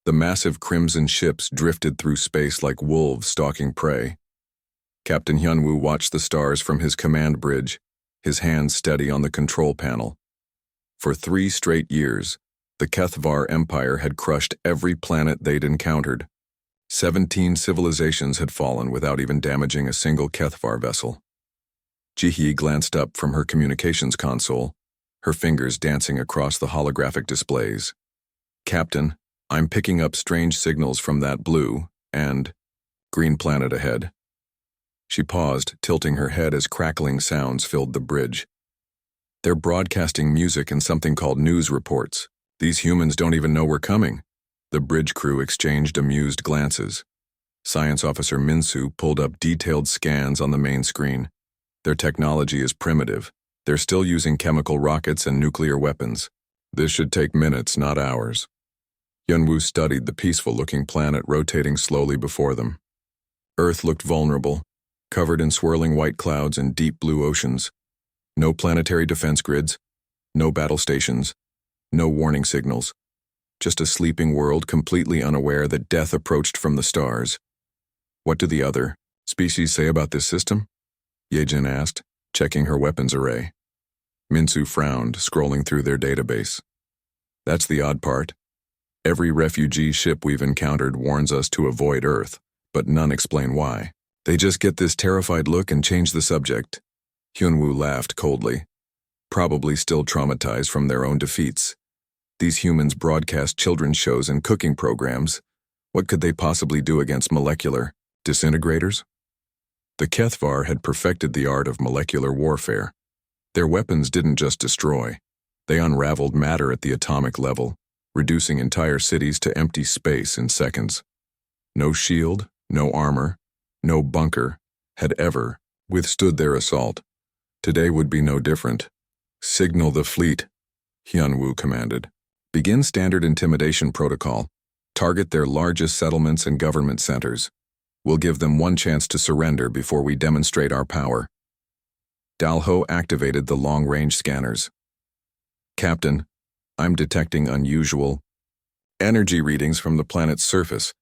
The massive crimson ships drifted through space like wolves stalking prey. Captain Hyunwoo watched the stars from his command bridge, his hands steady on the control panel. For 3 straight years, the HFY Empire had crushed every planet they'd encountered. 17 civilizations had fallen without even damaging a single HFY vessel. Ji-hee glanced up from her communications console, her fingers dancing across the holographic displays. "Captain, I'm picking up strange signals from that blue and green planet ahead." She paused, tilting her head as crackling sounds filled the bridge. "They're broadcasting music and something called news reports. These humans don't even know we're coming." The bridge crew exchanged amused glances. Science Officer Minsu pulled up detailed scans on the main screen. Their technology is primitive. They're still using chemical rockets and nuclear weapons. This should take minutes, not hours. Hyunwoo studied the peaceful-looking planet rotating slowly before them. Earth looked vulnerable, covered in swirling white clouds and deep blue oceans. No planetary defense grids, no battle stations, no warning signals. Just a sleeping world completely unaware that death approached from the stars. "What do the other species say about this system?" Yejin asked, checking her weapons array. Minsu frowned, scrolling through their database. "That's the odd part. Every refugee ship we've encountered warns us to avoid Earth, but none explain why. They just get this terrified look and change the subject." Hyunwoo laughed coldly, probably still traumatized from their own defeats. These humans broadcast children's shows and cooking programs. What could they possibly do against molecular disintegrators? The HFY had perfected the art of molecular warfare. Their weapons didn't just destroy. They unraveled matter at the atomic level, reducing entire cities to empty space in seconds. No shield, no armor, no bunker had ever withstood their assault. Today would be no different. "Signal the fleet," Hyunwoo commanded. "Begin standard intimidation protocol. Target their largest settlements and government centers. We'll give them one chance to surrender before we demonstrate our power." Dalho activated the long-range scanners. "Captain, I'm detecting unusual energy readings from the planet's surface.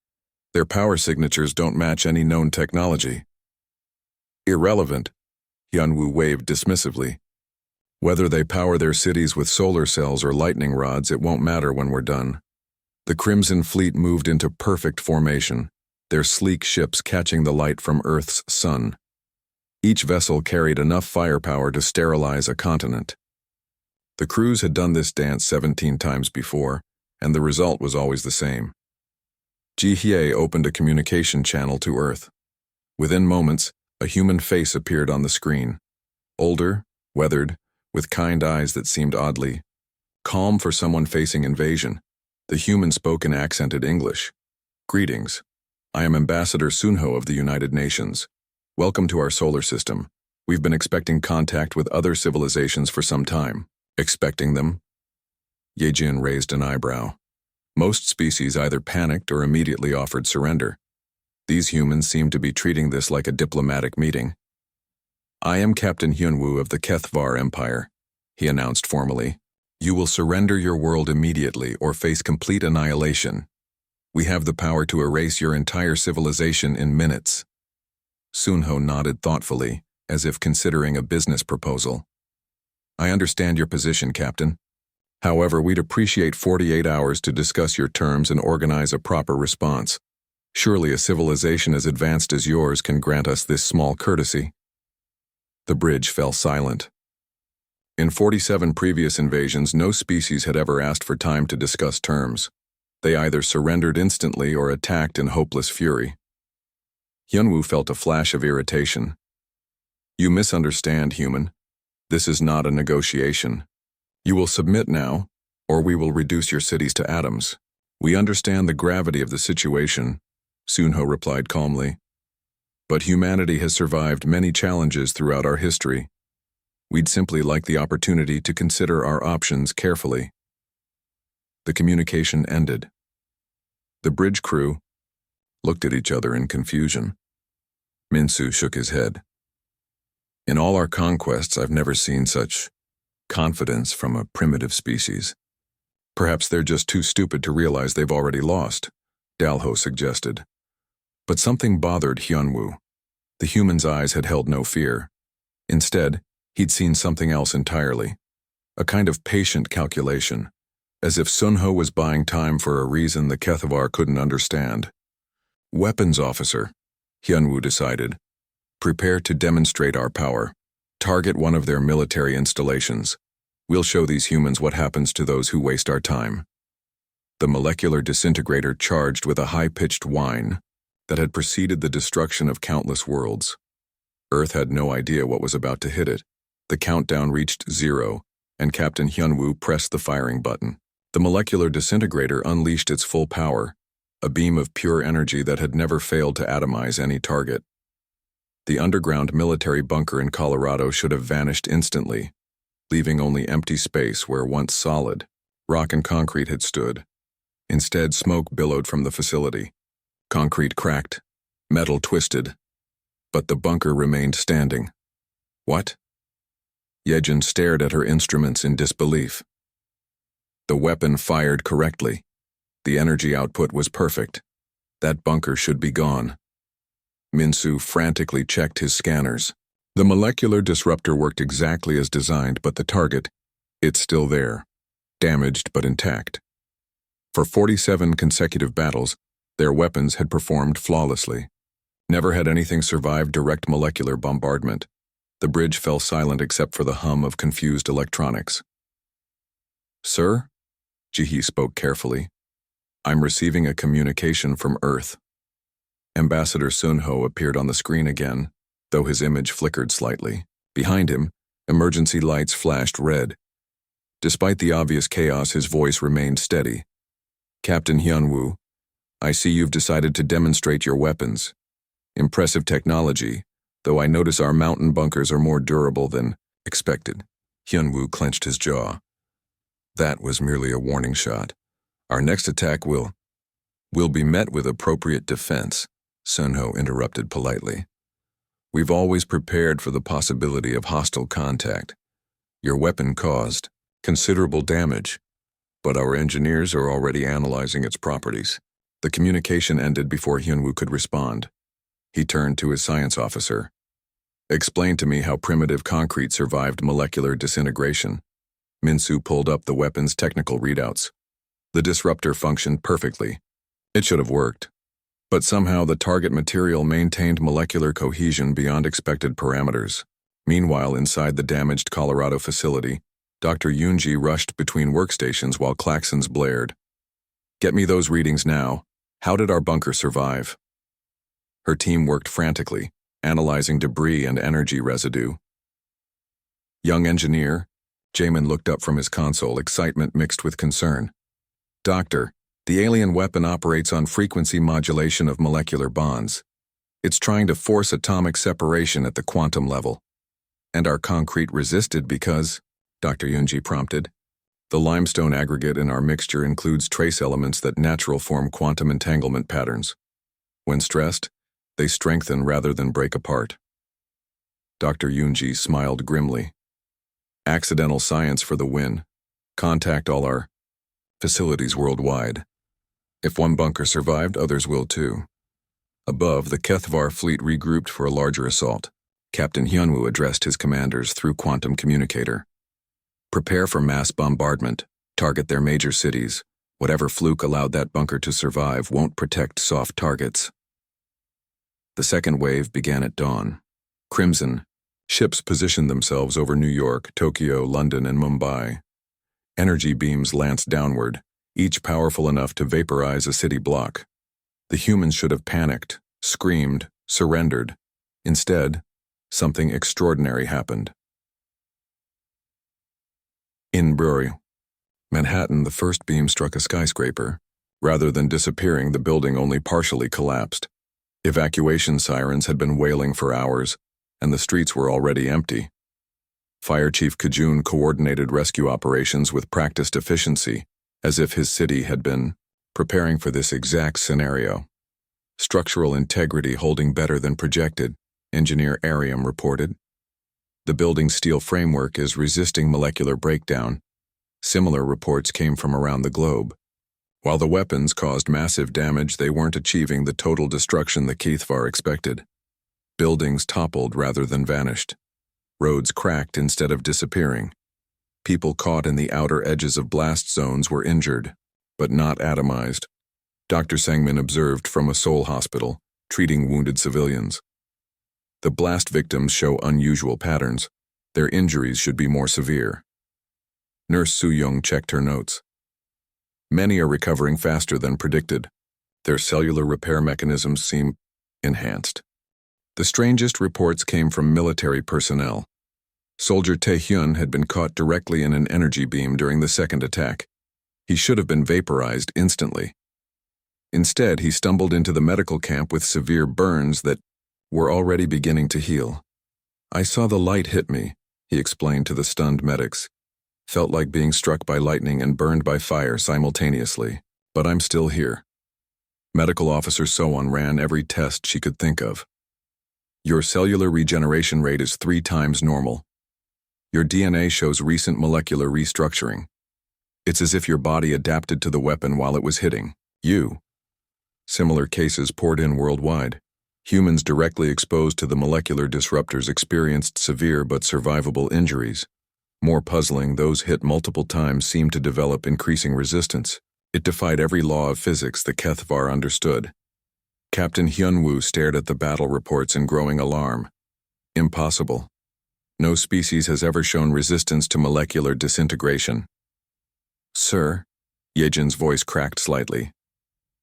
Their power signatures don't match any known technology." "Irrelevant," Hyunwoo waved dismissively. "Whether they power their cities with solar cells or lightning rods, it won't matter when we're done." The Crimson Fleet moved into perfect formation, their sleek ships catching the light from Earth's sun. Each vessel carried enough firepower to sterilize a continent. The crews had done this dance 17 times before, and the result was always the same. Ji-hye opened a communication channel to Earth. Within moments, a human face appeared on the screen. Older, weathered, with kind eyes that seemed oddly calm for someone facing invasion. The human spoke in accented English. "Greetings. I am Ambassador Sunho of the United Nations. Welcome to our solar system. We've been expecting contact with other civilizations for some time." "Expecting them?" Yejin raised an eyebrow. Most species either panicked or immediately offered surrender. These humans seemed to be treating this like a diplomatic meeting. "I am Captain Hyunwoo of the HFY Empire," he announced formally. "You will surrender your world immediately or face complete annihilation. We have the power to erase your entire civilization in minutes." Sunho nodded thoughtfully, as if considering a business proposal. "I understand your position, Captain. However, we'd appreciate 48 hours to discuss your terms and organize a proper response. Surely a civilization as advanced as yours can grant us this small courtesy." The bridge fell silent. In 47 previous invasions, no species had ever asked for time to discuss terms. They either surrendered instantly or attacked in hopeless fury. Hyunwoo felt a flash of irritation. "You misunderstand, human. This is not a negotiation. You will submit now, or we will reduce your cities to atoms." "We understand the gravity of the situation," Sunho replied calmly. "But humanity has survived many challenges throughout our history. We'd simply like the opportunity to consider our options carefully." The communication ended. The bridge crew looked at each other in confusion. Minsu shook his head. "In all our conquests, I've never seen such confidence from a primitive species. Perhaps they're just too stupid to realize they've already lost, Dalho suggested. But something bothered Hyunwoo. The human's eyes had held no fear. Instead, he'd seen something else entirely. A kind of patient calculation, as if Sunho was buying time for a reason the Kethavar couldn't understand. Weapons officer, Hyunwoo decided. Prepare to demonstrate our power. Target one of their military installations. We'll show these humans what happens to those who waste our time. The molecular disintegrator charged with a high-pitched whine that had preceded the destruction of countless worlds. Earth had no idea what was about to hit it. The countdown reached 0, and Captain Hyunwoo pressed the firing button. The molecular disintegrator unleashed its full power, a beam of pure energy that had never failed to atomize any target. The underground military bunker in Colorado should have vanished instantly, leaving only empty space where once solid, rock and concrete had stood. Instead, smoke billowed from the facility. Concrete cracked, metal twisted, but the bunker remained standing. What? Yejin stared at her instruments in disbelief. The weapon fired correctly. The energy output was perfect. That bunker should be gone. Minsu frantically checked his scanners. The molecular disruptor worked exactly as designed, but the target, it's still there, damaged but intact. For 47 consecutive battles, their weapons had performed flawlessly. Never had anything survived direct molecular bombardment. The bridge fell silent except for the hum of confused electronics. Sir? Jihi spoke carefully. I'm receiving a communication from Earth. Ambassador Sunho appeared on the screen again, though his image flickered slightly. Behind him, emergency lights flashed red. Despite the obvious chaos, his voice remained steady. Captain Hyunwoo, I see you've decided to demonstrate your weapons. Impressive technology, though I notice our mountain bunkers are more durable than expected. Hyunwoo clenched his jaw. That was merely a warning shot. Our next attack will be met with appropriate defense, Sunho interrupted politely. We've always prepared for the possibility of hostile contact. Your weapon caused considerable damage, but our engineers are already analyzing its properties. The communication ended before Hyunwoo could respond. He turned to his science officer. Explain to me how primitive concrete survived molecular disintegration. Minsu pulled up the weapon's technical readouts. The disruptor functioned perfectly. It should have worked. But somehow the target material maintained molecular cohesion beyond expected parameters. Meanwhile, inside the damaged Colorado facility, Dr. Yoonji rushed between workstations while klaxons blared. Get me those readings now. How did our bunker survive? Her team worked frantically, analyzing debris and energy residue. Young engineer, Jamin looked up from his console, excitement mixed with concern. Doctor, the alien weapon operates on frequency modulation of molecular bonds. It's trying to force atomic separation at the quantum level. And our concrete resisted because, Dr. Yoonji prompted, the limestone aggregate in our mixture includes trace elements that naturally form quantum entanglement patterns. When stressed, they strengthen rather than break apart. Dr. Yoonji smiled grimly. Accidental science for the win. Contact all our facilities worldwide. If one bunker survived, others will too. Above, the Kethavar fleet regrouped for a larger assault. Captain Hyunwoo addressed his commanders through quantum communicator. Prepare for mass bombardment. Target their major cities. Whatever fluke allowed that bunker to survive won't protect soft targets. The second wave began at dawn. Crimson, ships positioned themselves over New York, Tokyo, London, and Mumbai. Energy beams lanced downward, each powerful enough to vaporize a city block. The humans should have panicked, screamed, surrendered. Instead, something extraordinary happened. In Bury, Manhattan, the first beam struck a skyscraper. Rather than disappearing, the building only partially collapsed. Evacuation sirens had been wailing for hours, and the streets were already empty. Fire Chief Kajun coordinated rescue operations with practiced efficiency, as if his city had been preparing for this exact scenario. Structural integrity holding better than projected, Engineer Ariam reported. The building's steel framework is resisting molecular breakdown. Similar reports came from around the globe. While the weapons caused massive damage, they weren't achieving the total destruction the HFY expected. Buildings toppled rather than vanished. Roads cracked instead of disappearing. People caught in the outer edges of blast zones were injured, but not atomized. Dr. Sangmin observed from a Seoul hospital, treating wounded civilians. The blast victims show unusual patterns. Their injuries should be more severe. Nurse Soo-young checked her notes. Many are recovering faster than predicted. Their cellular repair mechanisms seem enhanced. The strangest reports came from military personnel. Soldier Tae-hyun had been caught directly in an energy beam during the second attack. He should have been vaporized instantly. Instead, he stumbled into the medical camp with severe burns that were already beginning to heal. "I saw the light hit me," he explained to the stunned medics. "Felt like being struck by lightning and burned by fire simultaneously, but I'm still here." Medical Officer Soan ran every test she could think of. "Your cellular regeneration rate is 3 times normal. Your DNA shows recent molecular restructuring. It's as if your body adapted to the weapon while it was hitting you." Similar cases poured in worldwide. Humans directly exposed to the molecular disruptors experienced severe but survivable injuries. More puzzling, those hit multiple times seemed to develop increasing resistance. It defied every law of physics the HFY understood. Captain Hyun-woo stared at the battle reports in growing alarm. Impossible. No species has ever shown resistance to molecular disintegration. "Sir," Yejin's voice cracked slightly.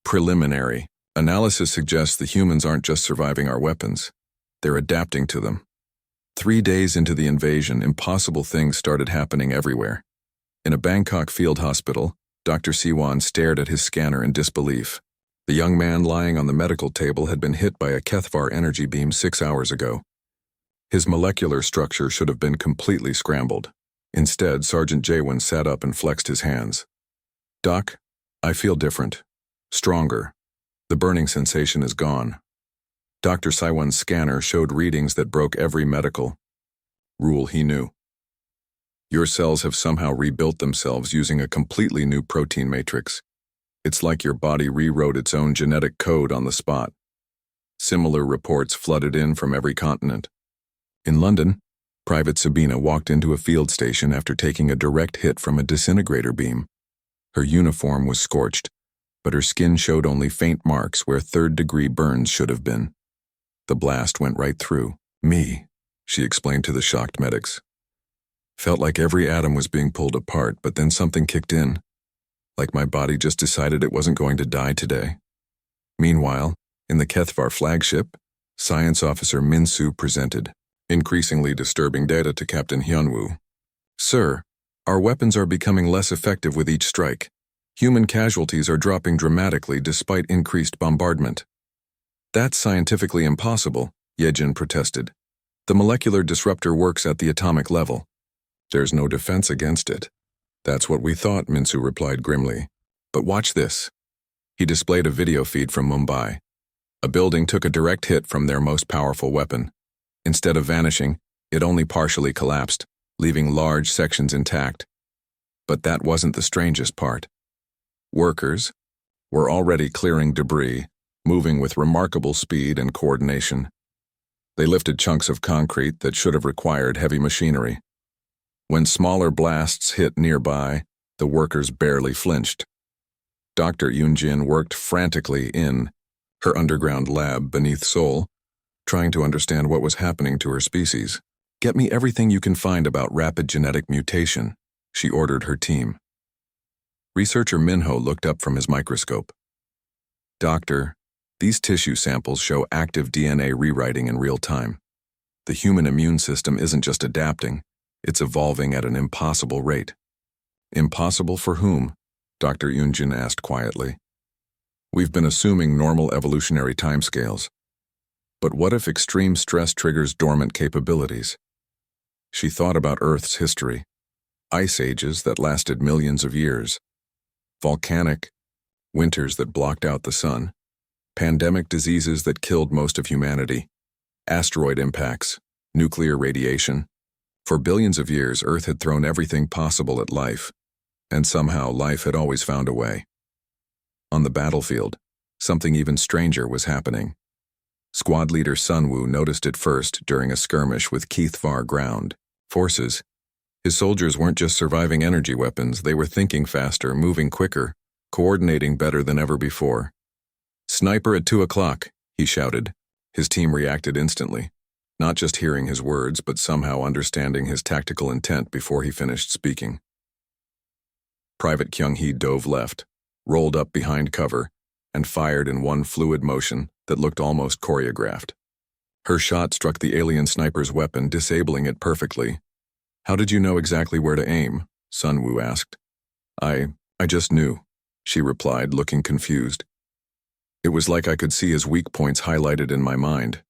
"Preliminary. Analysis suggests the humans aren't just surviving our weapons. They're adapting to them." 3 days into the invasion, impossible things started happening everywhere. In a Bangkok field hospital, Dr. Siwon stared at his scanner in disbelief. The young man lying on the medical table had been hit by a HFY energy beam 6 hours ago. His molecular structure should have been completely scrambled. Instead, Sergeant Jaewon sat up and flexed his hands. "Doc, I feel different. Stronger. The burning sensation is gone." Dr. Siwon's scanner showed readings that broke every medical rule he knew. "Your cells have somehow rebuilt themselves using a completely new protein matrix. It's like your body rewrote its own genetic code on the spot." Similar reports flooded in from every continent. In London, Private Sabina walked into a field station after taking a direct hit from a disintegrator beam. Her uniform was scorched, but her skin showed only faint marks where third-degree burns should have been. "The blast went right through me," she explained to the shocked medics. "Felt like every atom was being pulled apart, but then something kicked in. Like my body just decided it wasn't going to die today." Meanwhile, in the HFY flagship, Science Officer Min-soo presented increasingly disturbing data to Captain Hyun-woo. "Sir, our weapons are becoming less effective with each strike. Human casualties are dropping dramatically despite increased bombardment." "That's scientifically impossible," Yejin protested. "The molecular disruptor works at the atomic level. There's no defense against it." "That's what we thought," Min-soo replied grimly. "But watch this." He displayed a video feed from Mumbai. A building took a direct hit from their most powerful weapon. Instead of vanishing, it only partially collapsed, leaving large sections intact. But that wasn't the strangest part. Workers were already clearing debris, moving with remarkable speed and coordination. They lifted chunks of concrete that should have required heavy machinery. When smaller blasts hit nearby, the workers barely flinched. Dr. Yoonjin worked frantically in her underground lab beneath Seoul, trying to understand what was happening to her species. "Get me everything you can find about rapid genetic mutation," she ordered her team. Researcher Minho looked up from his microscope. "Doctor, these tissue samples show active DNA rewriting in real time. The human immune system isn't just adapting, it's evolving at an impossible rate." "Impossible for whom?" Dr. Yoonjin asked quietly. "We've been assuming normal evolutionary timescales. But what if extreme stress triggers dormant capabilities?" She thought about Earth's history. Ice ages that lasted millions of years. Volcanic winters that blocked out the sun. Pandemic diseases that killed most of humanity. Asteroid impacts. Nuclear radiation. For billions of years, Earth had thrown everything possible at life. And somehow life had always found a way. On the battlefield, something even stranger was happening. Squad leader Sunwoo noticed it first during a skirmish with HFY ground forces. His soldiers weren't just surviving energy weapons, they were thinking faster, moving quicker, coordinating better than ever before. "Sniper at 2 o'clock, he shouted. His team reacted instantly, not just hearing his words, but somehow understanding his tactical intent before he finished speaking. Private Kyung-hee dove left, rolled up behind cover, and fired in one fluid motion that looked almost choreographed. Her shot struck the alien sniper's weapon, disabling it perfectly. "How did you know exactly where to aim?" Sunwoo asked. I just knew," she replied, looking confused. It was like I could see his weak points highlighted in my mind.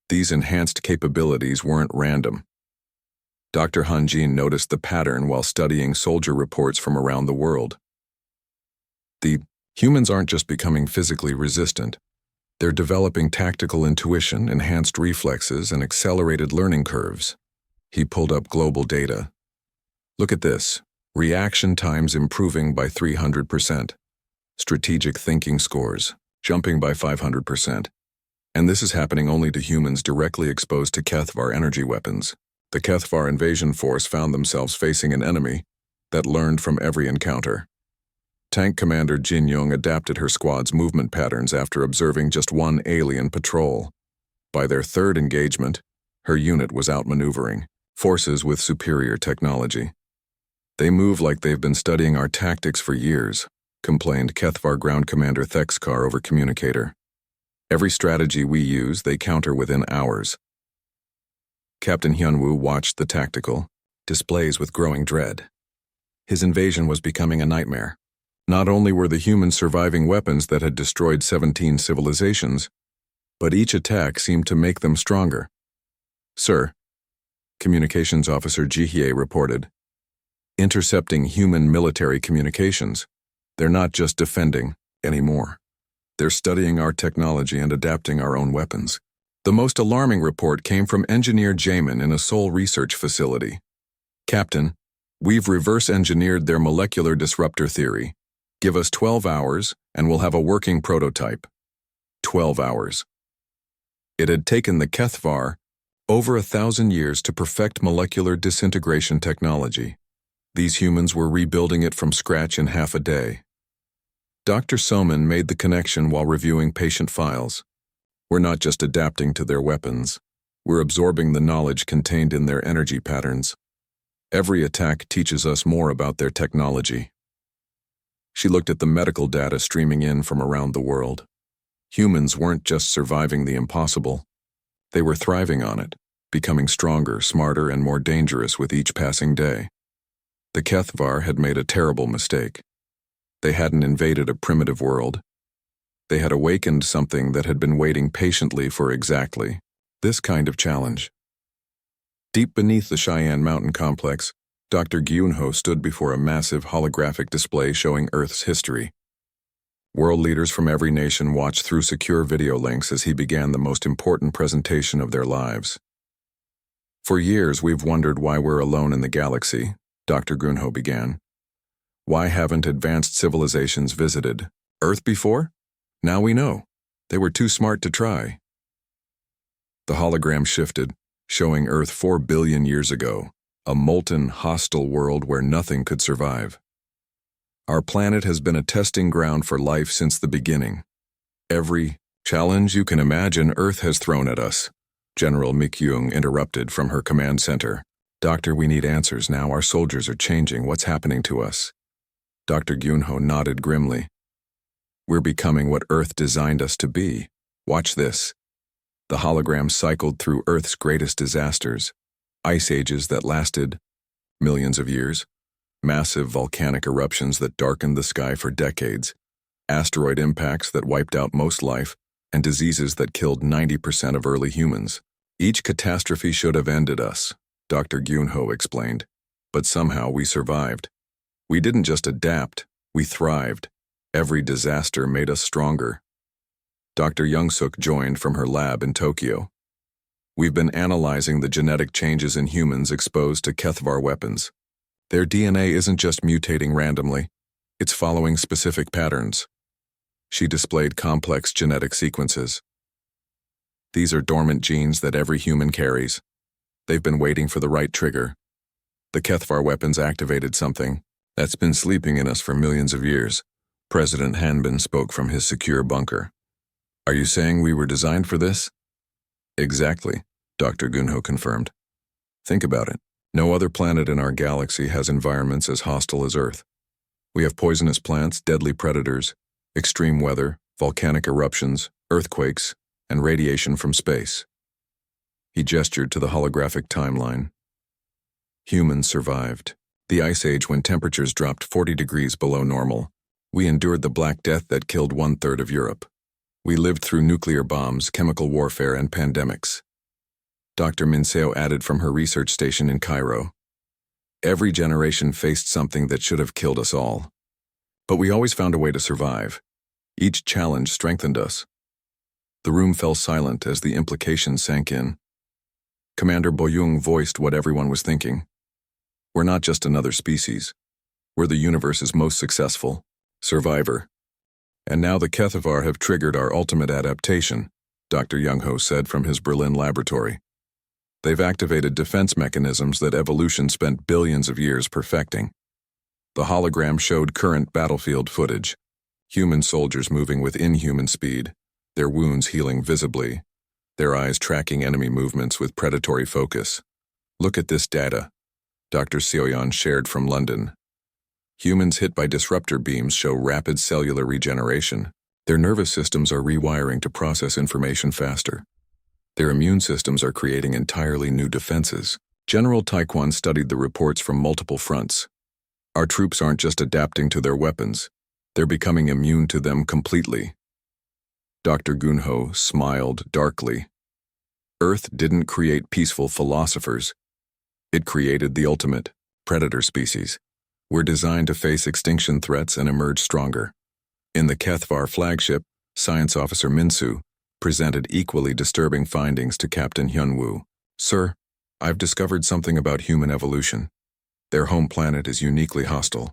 These enhanced capabilities weren't random. Dr. Hanjin noticed the pattern while studying soldier reports from around the world. The humans aren't just becoming physically resistant. They're developing tactical intuition, enhanced reflexes, and accelerated learning curves. He pulled up global data. "Look at this. Reaction times improving by 300%. Strategic thinking scores jumping by 500%. And this is happening only to humans directly exposed to HFY energy weapons. The HFY invasion force found themselves facing an enemy that learned from every encounter. Tank Commander Jin Young adapted her squad's movement patterns after observing just one alien patrol. By their third engagement, her unit was outmaneuvering forces with superior technology. They move like they've been studying our tactics for years," complained HFY Ground Commander Thexkar over communicator. "Every strategy we use, they counter within hours." Captain Hyunwoo watched the tactical displays with growing dread. His invasion was becoming a nightmare. Not only were the humans surviving weapons that had destroyed 17 civilizations, but each attack seemed to make them stronger. "Sir," Communications Officer Jihye reported, "intercepting human military communications. They're not just defending anymore. They're studying our technology and adapting our own weapons." The most alarming report came from Engineer Jamin in a Seoul research facility. "Captain, we've reverse-engineered their molecular disruptor theory. Give us 12 hours and we'll have a working prototype." 12 hours. It had taken the HFY over 1,000 years to perfect molecular disintegration technology. These humans were rebuilding it from scratch in half a day. Dr. Soman made the connection while reviewing patient files. "We're not just adapting to their weapons. We're absorbing the knowledge contained in their energy patterns. Every attack teaches us more about their technology." She looked at the medical data streaming in from around the world. Humans weren't just surviving the impossible. They were thriving on it, becoming stronger, smarter, and more dangerous with each passing day. The HFY had made a terrible mistake. They hadn't invaded a primitive world. They had awakened something that had been waiting patiently for exactly this kind of challenge. Deep beneath the Cheyenne Mountain complex, Dr. Gyunho stood before a massive holographic display showing Earth's history. World leaders from every nation watched through secure video links as he began the most important presentation of their lives. "For years, we've wondered why we're alone in the galaxy," Dr. Gyunho began. "Why haven't advanced civilizations visited Earth before? Now we know. They were too smart to try." The hologram shifted, showing Earth 4 billion years ago, a molten, hostile world where nothing could survive. "Our planet has been a testing ground for life since the beginning. Every challenge you can imagine Earth has thrown at us," General Mikyung interrupted from her command center. "Doctor, we need answers now. Our soldiers are changing. What's happening to us?" Dr. Gyunho nodded grimly. "We're becoming what Earth designed us to be. Watch this." The hologram cycled through Earth's greatest disasters, ice ages that lasted millions of years, massive volcanic eruptions that darkened the sky for decades, asteroid impacts that wiped out most life, and diseases that killed 90% of early humans. "Each catastrophe should have ended us," Dr. Gyunho explained, "but somehow we survived. We didn't just adapt, we thrived. Every disaster made us stronger." Dr. Youngsuk joined from her lab in Tokyo. "We've been analyzing the genetic changes in humans exposed to HFY weapons. Their DNA isn't just mutating randomly, it's following specific patterns. She displayed complex genetic sequences. These are dormant genes that every human carries. They've been waiting for the right trigger. The HFY weapons activated something that's been sleeping in us for millions of years. President Hanbin spoke from his secure bunker. Are you saying we were designed for this? Exactly, Dr. Gunho confirmed. Think about it. No other planet in our galaxy has environments as hostile as Earth. We have poisonous plants, deadly predators, extreme weather, volcanic eruptions, earthquakes, and radiation from space. He gestured to the holographic timeline. Humans survived. The Ice Age, when temperatures dropped 40 degrees below normal. We endured the Black Death that killed 1/3 of Europe. We lived through nuclear bombs, chemical warfare, and pandemics. Dr. Minseo added from her research station in Cairo. Every generation faced something that should have killed us all. But we always found a way to survive. Each challenge strengthened us. The room fell silent as the implications sank in. Commander Boyoung voiced what everyone was thinking. We're not just another species. We're the universe's most successful survivor. And now the HFY have triggered our ultimate adaptation, Dr. Youngho said from his Berlin laboratory. They've activated defense mechanisms that evolution spent billions of years perfecting. The hologram showed current battlefield footage. Human soldiers moving with inhuman speed, their wounds healing visibly, their eyes tracking enemy movements with predatory focus. Look at this data, Dr. Sioyan shared from London. Humans hit by disruptor beams show rapid cellular regeneration. Their nervous systems are rewiring to process information faster. Their immune systems are creating entirely new defenses. General Taekwon studied the reports from multiple fronts. Our troops aren't just adapting to their weapons, they're becoming immune to them completely. Dr. Gunho smiled darkly. Earth didn't create peaceful philosophers. It created the ultimate predator species. We're designed to face extinction threats and emerge stronger. In the HFY flagship, Science Officer Minsu presented equally disturbing findings to Captain Hyunwoo. Sir, I've discovered something about human evolution. Their home planet is uniquely hostile.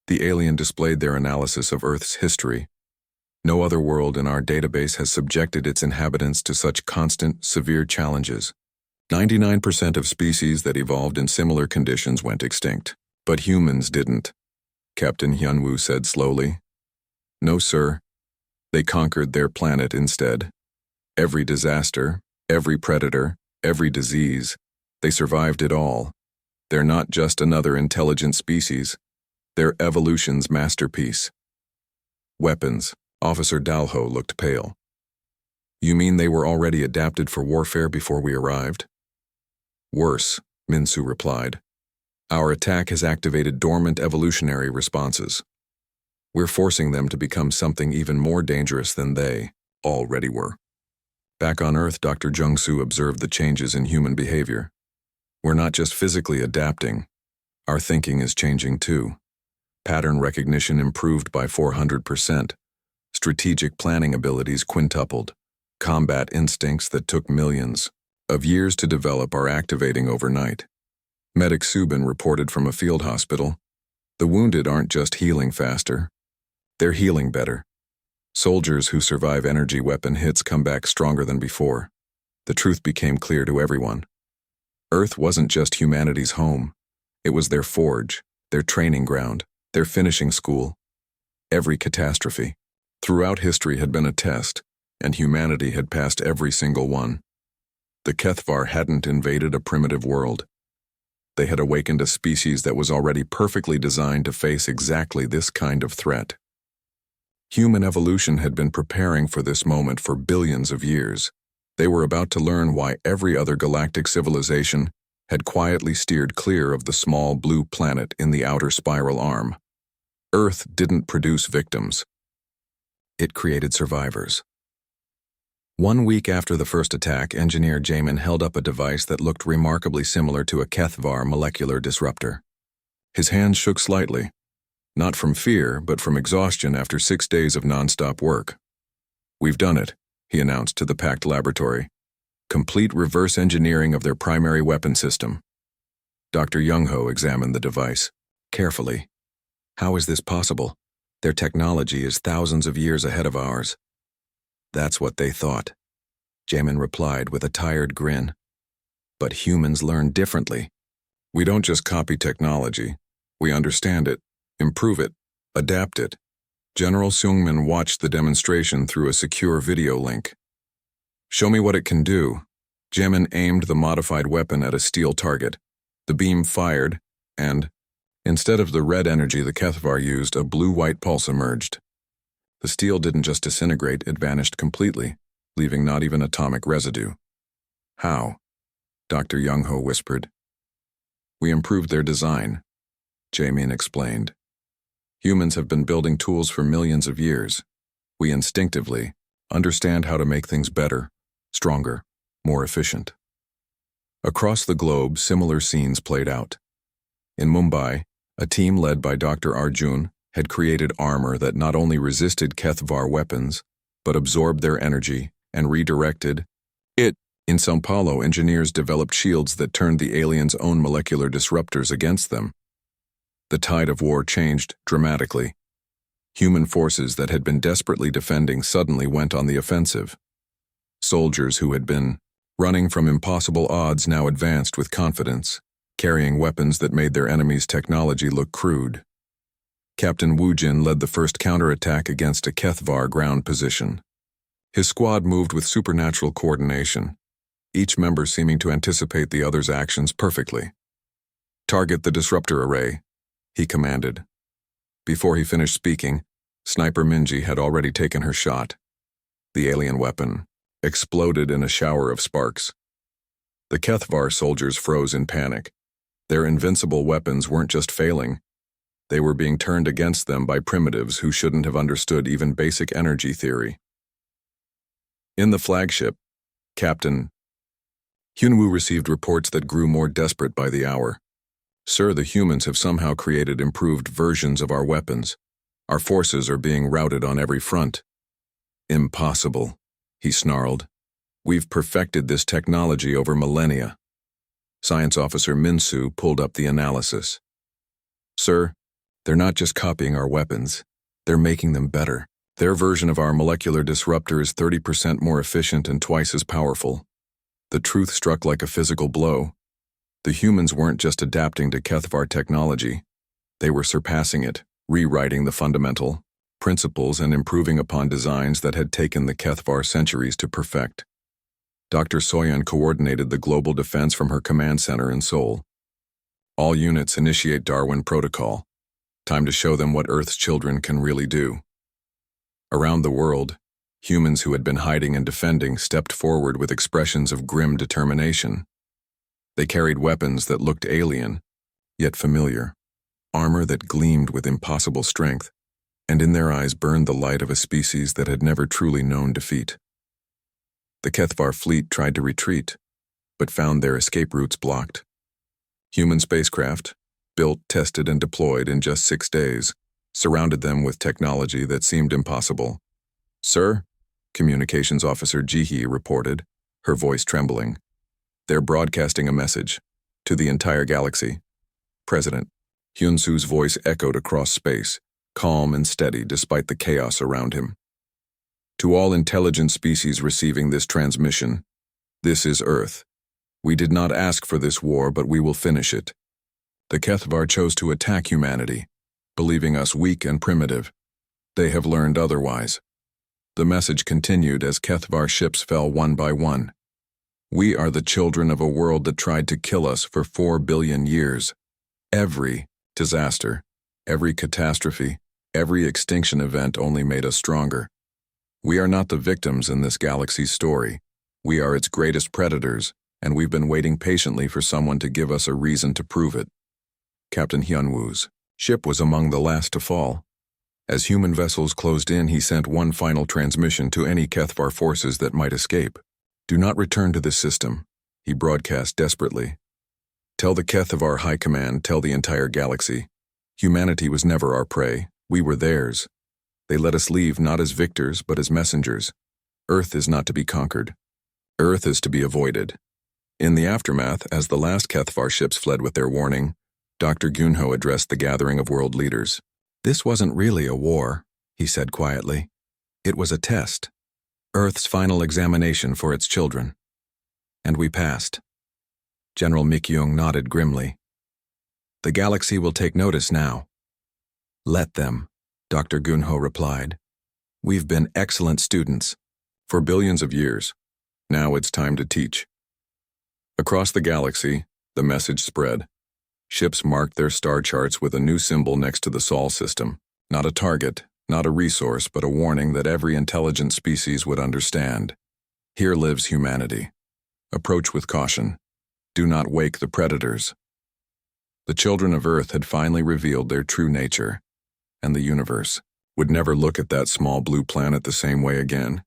The alien displayed their analysis of Earth's history. No other world in our database has subjected its inhabitants to such constant, severe challenges. 99% of species that evolved in similar conditions went extinct. But humans didn't, Captain Hyunwoo said slowly. No, sir. They conquered their planet instead. Every disaster, every predator, every disease, they survived it all. They're not just another intelligent species. They're evolution's masterpiece. Weapons. Officer Dalho looked pale. You mean they were already adapted for warfare before we arrived? Worse, Minsu replied. Our attack has activated dormant evolutionary responses. We're forcing them to become something even more dangerous than they already were. Back on Earth, Dr. Jung-soo observed the changes in human behavior. We're not just physically adapting. Our thinking is changing too. Pattern recognition improved by 400%. Strategic planning abilities quintupled. Combat instincts that took millions of years to develop are activating overnight. Medic Subin reported from a field hospital. The wounded aren't just healing faster. They're healing better. Soldiers who survive energy weapon hits come back stronger than before. The truth became clear to everyone. Earth wasn't just humanity's home. It was their forge, their training ground, their finishing school. Every catastrophe throughout history had been a test, and humanity had passed every single one. The HFY hadn't invaded a primitive world. They had awakened a species that was already perfectly designed to face exactly this kind of threat. Human evolution had been preparing for this moment for billions of years. They were about to learn why every other galactic civilization had quietly steered clear of the small blue planet in the outer spiral arm. Earth didn't produce victims. It created survivors. 1 week after the first attack, Engineer Jamin held up a device that looked remarkably similar to a HFY molecular disruptor. His hands shook slightly, not from fear, but from exhaustion after 6 days of non-stop work. We've done it, he announced to the packed laboratory. Complete reverse engineering of their primary weapon system. Dr. Young-ho examined the device carefully. How is this possible? Their technology is thousands of years ahead of ours. That's what they thought. Jamin replied with a tired grin. But humans learn differently. We don't just copy technology. We understand it, improve it, adapt it. General Seungmin watched the demonstration through a secure video link. Show me what it can do. Jamin aimed the modified weapon at a steel target. The beam fired, and, instead of the red energy the Kethvar used, a blue-white pulse emerged. The steel didn't just disintegrate, it vanished completely, leaving not even atomic residue. How? Dr. Young-ho whispered. We improved their design, Jamin explained. Humans have been building tools for millions of years. We instinctively understand how to make things better, stronger, more efficient. Across the globe, similar scenes played out. In Mumbai, a team led by Dr. Arjun had created armor that not only resisted Kethvar weapons, but absorbed their energy and redirected it. In São Paulo, engineers developed shields that turned the aliens' own molecular disruptors against them. The tide of war changed dramatically. Human forces that had been desperately defending suddenly went on the offensive. Soldiers who had been running from impossible odds now advanced with confidence, carrying weapons that made their enemies' technology look crude. Captain Wu Jin led the first counterattack against a Kethvar ground position. His squad moved with supernatural coordination, each member seeming to anticipate the other's actions perfectly. Target the disruptor array, he commanded. Before he finished speaking, Sniper Minji had already taken her shot. The alien weapon exploded in a shower of sparks. The Kethvar soldiers froze in panic. Their invincible weapons weren't just failing. They were being turned against them by primitives who shouldn't have understood even basic energy theory. In the flagship, Captain Hyunwoo received reports that grew more desperate by the hour. Sir, the humans have somehow created improved versions of our weapons. Our forces are being routed on every front. Impossible, he snarled. We've perfected this technology over millennia. Science Officer Minsu pulled up the analysis. Sir, they're not just copying our weapons. They're making them better. Their version of our molecular disruptor is 30% more efficient and twice as powerful. The truth struck like a physical blow. The humans weren't just adapting to Kethvar technology. They were surpassing it, rewriting the fundamental principles and improving upon designs that had taken the Kethvar centuries to perfect. Dr. Soyeon coordinated the global defense from her command center in Seoul. All units initiate Darwin Protocol. Time to show them what Earth's children can really do. Around the world, humans who had been hiding and defending stepped forward with expressions of grim determination. They carried weapons that looked alien, yet familiar, armor that gleamed with impossible strength, and in their eyes burned the light of a species that had never truly known defeat. The Kethvar fleet tried to retreat, but found their escape routes blocked. Human spacecraft, built, tested, and deployed in just 6 days, surrounded them with technology that seemed impossible. Sir, Communications Officer Ji-hee reported, her voice trembling. They're broadcasting a message to the entire galaxy. President Hyun-soo's voice echoed across space, calm and steady despite the chaos around him. To all intelligent species receiving this transmission, this is Earth. We did not ask for this war, but we will finish it. The Kethvar chose to attack humanity, believing us weak and primitive. They have learned otherwise. The message continued as Kethvar ships fell one by one. We are the children of a world that tried to kill us for 4 billion years. Every disaster, every catastrophe, every extinction event only made us stronger. We are not the victims in this galaxy's story. We are its greatest predators, and we've been waiting patiently for someone to give us a reason to prove it. Captain Hyunwoo's ship was among the last to fall. As human vessels closed in, he sent one final transmission to any Kethvar forces that might escape. Do not return to this system, he broadcast desperately. Tell the Kethvar High Command, tell the entire galaxy. Humanity was never our prey, we were theirs. They let us leave not as victors, but as messengers. Earth is not to be conquered. Earth is to be avoided. In the aftermath, as the last Kethvar ships fled with their warning, Dr. Gunho addressed the gathering of world leaders. "This wasn't really a war," he said quietly. "It was a test. Earth's final examination for its children. And we passed." General Mikyung nodded grimly. "The galaxy will take notice now." "Let them," Dr. Gunho replied. "We've been excellent students." "For billions of years. Now it's time to teach." Across the galaxy, the message spread. Ships marked their star charts with a new symbol next to the Sol system. Not a target, not a resource, but a warning that every intelligent species would understand. Here lives humanity. Approach with caution. Do not wake the predators. The children of Earth had finally revealed their true nature, and the universe would never look at that small blue planet the same way again.